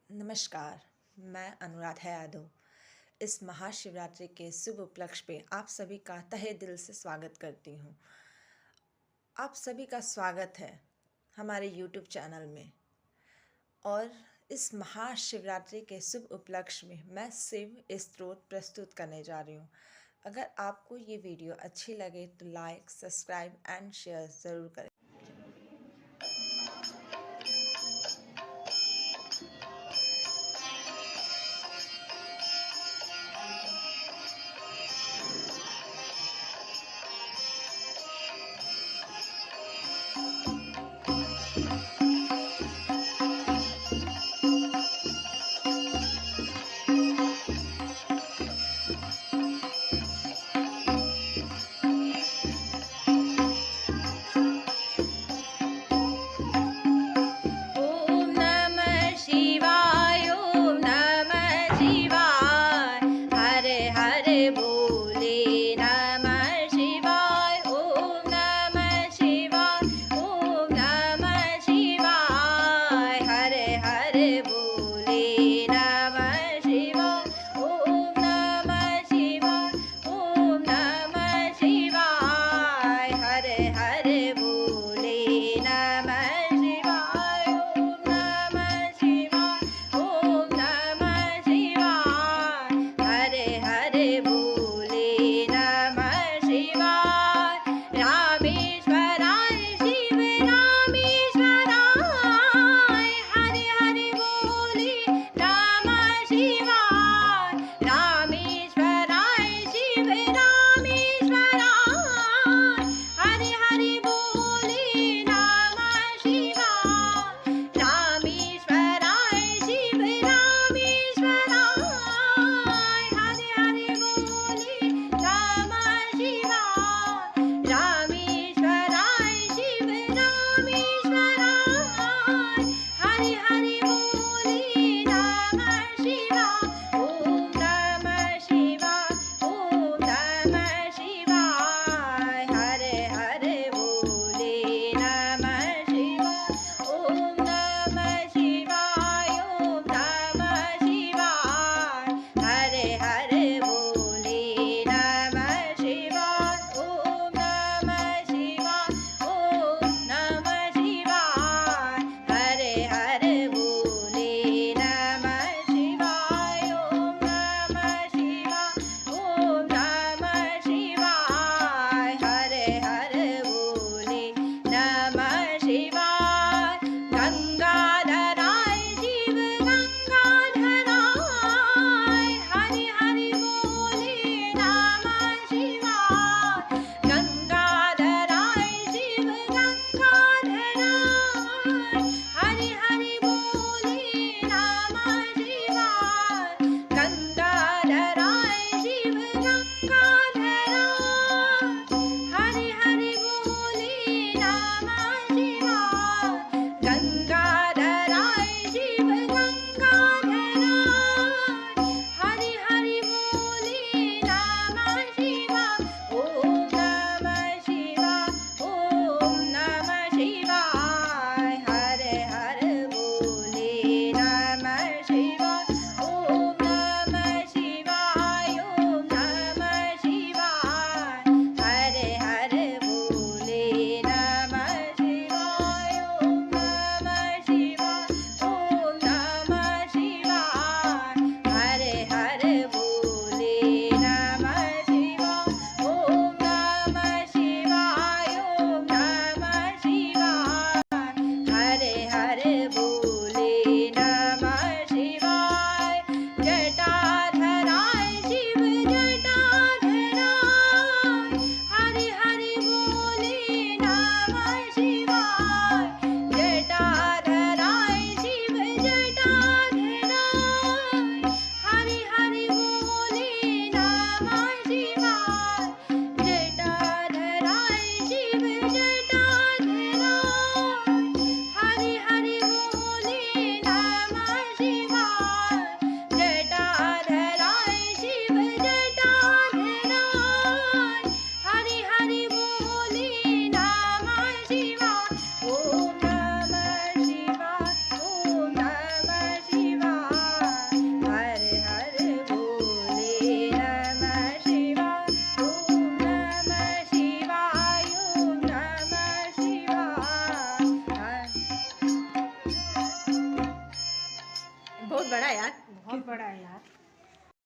नमस्कार, मैं अनुराधा यादव। इस महाशिवरात्रि के शुभ उपलक्ष्य पे आप सभी का तहे दिल से स्वागत करती हूँ। आप सभी का स्वागत है हमारे यूट्यूब चैनल में। और इस महाशिवरात्रि के शुभ उपलक्ष्य में मैं शिव स्तोत्र प्रस्तुत करने जा रही हूँ। अगर आपको ये वीडियो अच्छी लगे तो लाइक, सब्सक्राइब एंड शेयर ज़रूर करें। बड़ा यार। बहुत बड़ा है यार।